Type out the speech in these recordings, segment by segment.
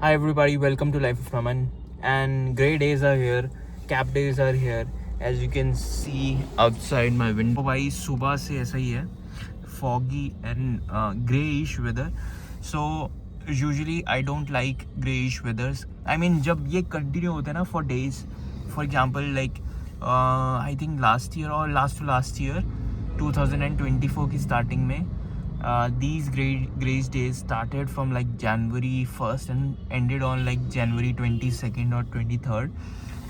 Hi everybody, welcome to Life of Raman. And grey days are here, cap days are here. As you can see outside my window, भाई सुबह से ऐसा ही है, foggy and greyish weather. So usually I don't like greyish weathers. I mean जब ये continue होता है ना for days, for example like I think last year or last year 2024 की starting में these grace days started from like January 1st and ended on like January 22nd or 23rd.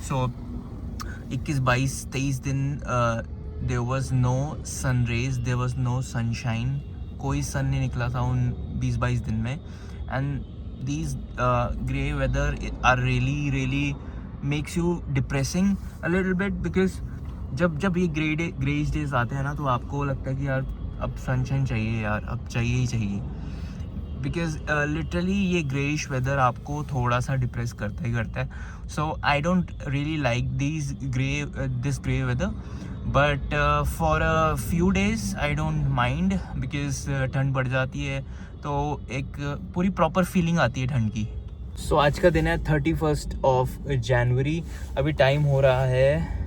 So 21, 22, 23 दिन there was no sun rays, there was no sunshine, कोई sun नहीं निकला था उन 20-22 दिन में. And these grey weather are really makes you depressing a little bit because जब ये ग्रेज डेज आते हैं ना तो आपको लगता है कि यार अब सनशाइन चाहिए यार, अब चाहिए ही चाहिए. बिकॉज लिटरली ये ग्रेइश वेदर आपको थोड़ा सा डिप्रेस करता है. So I don't really like this grey weather, but for a few days I don't mind because ठंड बढ़ जाती है तो एक पूरी प्रॉपर फीलिंग आती है ठंड की. सो आज का दिन है 31st ऑफ जनवरी. अभी टाइम हो रहा है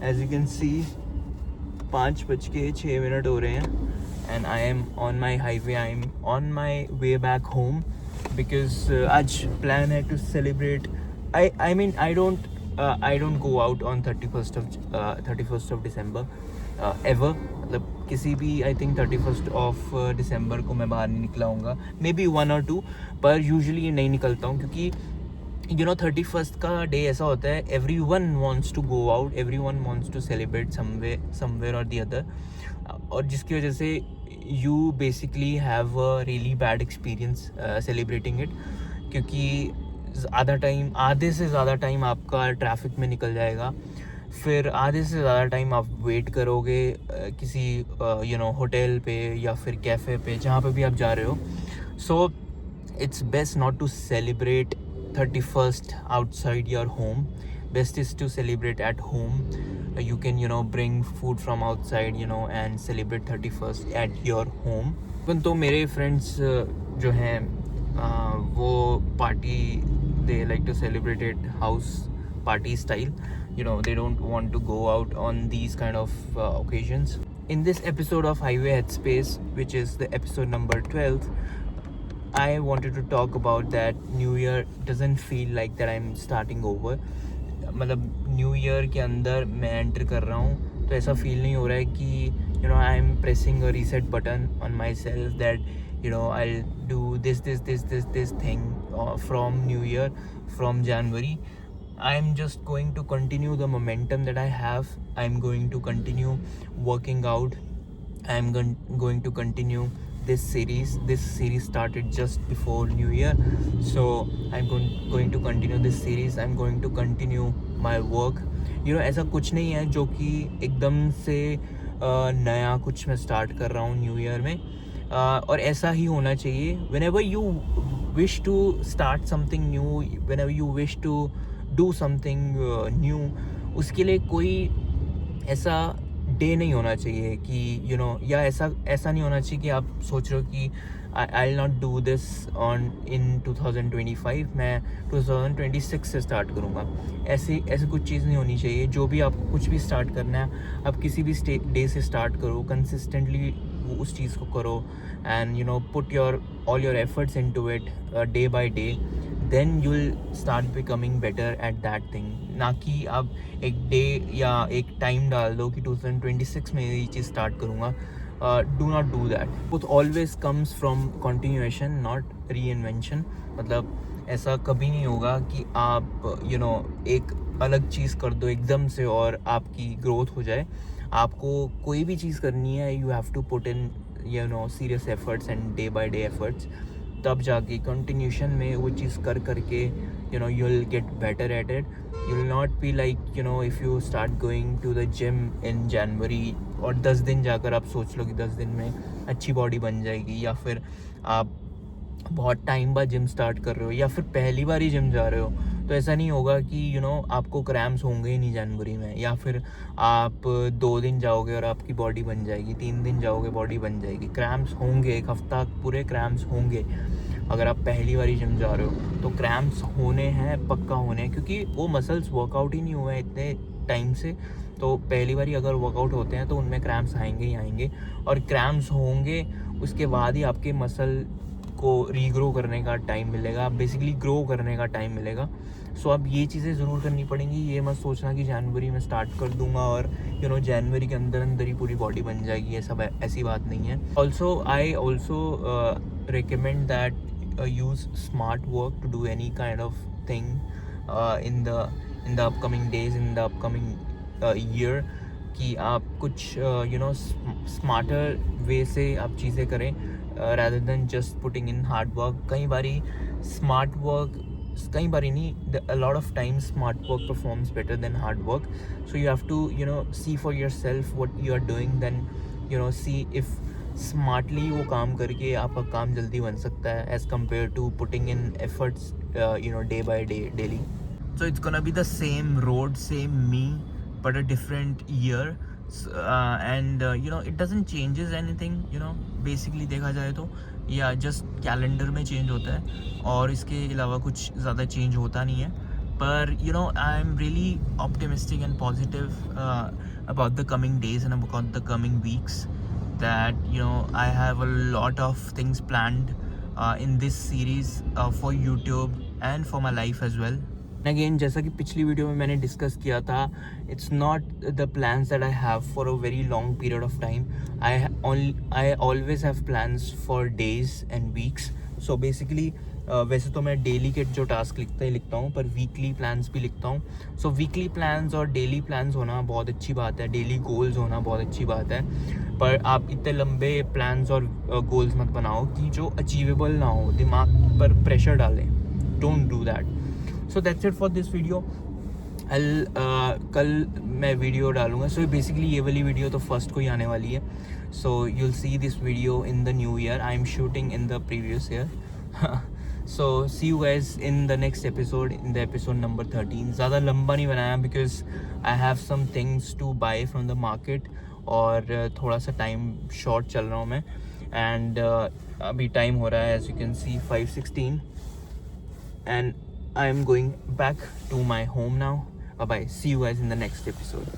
एज यू कैन सी 5:06 हो रहे हैं. And I am on my highway, I am on my way back home because आज plan है to celebrate. I mean I don't go out on 31st of December ever. मतलब किसी भी I think 31st of December को मैं बाहर नहीं निकला हूँगा, maybe 1 or 2, पर usually नहीं निकलता हूँ क्योंकि 31st का डे ऐसा होता है, everyone wants to go out, everyone wants to celebrate somewhere or the other, और जिसकी वजह से you basically have a really bad experience celebrating it क्योंकि आधे से ज़्यादा टाइम आपका ट्रैफिक में निकल जाएगा, फिर आधे से ज़्यादा टाइम आप वेट करोगे किसी होटल पे या फिर कैफ़े पे जहाँ पे भी आप जा रहे हो. So it's best not to celebrate 31st outside your home. Best is to celebrate at home. You can bring food from outside and celebrate 31st at your home. तो मेरे friends जो हैं वो party, they like to celebrate it house party style. They don't want to go out on these kind of occasions. In this episode of Highway Headspace, which is the episode number 12, I wanted to talk about that New Year doesn't feel like that I'm starting over. मतलब new year के अंदर मैं enter कर रहा हूँ तो ऐसा feel नहीं हो रहा है कि I am pressing a reset button on my self that I do this thing from new year, from January. I am just going to continue the momentum that I have. I am going to continue working out. I am going to continue this series. This series started just before New Year, so I'm going to continue this series. I'm going to continue my work. ऐसा कुछ नहीं है जो कि एकदम से नया कुछ मैं स्टार्ट कर रहा हूँ न्यू ईयर में, और ऐसा ही होना चाहिए. whenever you wish to start something new, whenever you wish to do something new, उसके लिए कोई ऐसा डे नहीं होना चाहिए कि या ऐसा नहीं होना चाहिए कि आप सोच रहे हो कि I will not do this in 2025, मैं 2026 से स्टार्ट करूँगा. ऐसी कुछ चीज़ नहीं होनी चाहिए. जो भी आपको कुछ भी स्टार्ट करना है, आप किसी भी डे से स्टार्ट करो, कंसिस्टेंटली उस चीज़ को करो, and put all your efforts into it day by day. Then you will start becoming better at that thing. ना कि आप एक डे या एक टाइम डाल दो कि 2026 में ये चीज़ स्टार्ट करूँगा. Do not do that. It always comes from continuation, not री इन्वेंशन. मतलब ऐसा कभी नहीं होगा कि आप एक अलग चीज़ कर दो एकदम से और आपकी ग्रोथ हो जाए. आपको कोई भी चीज़ करनी है, you have to put in serious efforts and day by day efforts. तब जाके कंटिन्यूशन में वो चीज़ करके you will get better at it. You will not be like if you start going to the gym in January और 10 दिन जाकर आप सोच लो कि 10 दिन में अच्छी बॉडी बन जाएगी, या फिर आप बहुत टाइम बाद जिम स्टार्ट कर रहे हो या फिर पहली बार ही जिम जा रहे हो तो ऐसा नहीं होगा कि आपको क्रैम्स होंगे ही नहीं जनवरी में, या फिर आप 2 दिन जाओगे और आपकी बॉडी बन जाएगी, 3 दिन जाओगे बॉडी बन जाएगी. क्रैम्स होंगे, एक हफ्ता पूरे क्रैम्स होंगे. अगर आप पहली बारी जिम जा रहे हो तो क्रैम्प्स होने हैं, पक्का होने हैं, क्योंकि वो मसल्स वर्कआउट ही नहीं हुए हैं इतने टाइम से। तो पहली बारी अगर वर्कआउट होते हैं तो उनमें क्रैम्प्स आएंगे ही आएंगे, और क्रैम्प्स होंगे उसके बाद ही आपके मसल को रीग्रो करने का टाइम मिलेगा, बेसिकली ग्रो करने का टाइम मिलेगा। सो अब ये चीज़ें ज़रूर करनी पड़ेंगी। ये मत सोचना कि जनवरी में स्टार्ट कर दूंगा और जनवरी के अंदर अंदर ही पूरी बॉडी बन जाएगी, सब ऐसी बात नहीं है। Also I also recommend that use smart work to do any kind of thing in the upcoming days, in the upcoming year, कि आप कुछ स्मार्टर वे से आप चीज़ें करें rather than just putting in hard work. कई बारी smart work, कई बारी नहीं, a lot of times smart work performs better than hard work. So you have to see for yourself what you are doing, then see if smartly वो काम करके आपका काम जल्दी बन सकता है as compared to putting in efforts day by day, daily. So it's gonna be the same road, same me, but a different year. And it doesn't changes anything, basically देखा जाए तो, या जस्ट कैलेंडर में change होता है और इसके अलावा कुछ ज़्यादा चेंज होता नहीं है। पर I am really optimistic and positive about the coming days and about the coming weeks, that I have a lot of things planned in this series for YouTube and for my life as well. Again जैसा कि पिछली video में मैंने discuss किया था, it's not the plans that I have for a very long period of time. I always have plans for days and weeks. So basically वैसे तो मैं डेली के जो टास्क लिखता हूँ, पर वीकली प्लान्स भी लिखता हूँ. सो वीकली प्लान्स और डेली प्लान्स होना बहुत अच्छी बात है, डेली गोल्स होना बहुत अच्छी बात है, पर आप इतने लंबे प्लान्स और गोल्स मत बनाओ कि जो अचीवेबल ना हो, दिमाग पर प्रेशर डालें. Don't do that. So that's it for this video. कल मैं वीडियो डालूंगा. सो बेसिकली ये वाली वीडियो तो फर्स्ट को ही आने वाली है. So you'll see this video in the new year. I am shooting in the previous year. So see you guys in the next episode, in the episode number 13. ज़्यादा लंबा नहीं बनाया because I have some things to buy from the market, और थोड़ा सा time short चल रहा हूँ मैं. एंड अभी टाइम हो रहा है as you can see 5:16, and I am going back to my home now. Bye bye. See you guys in the next episode.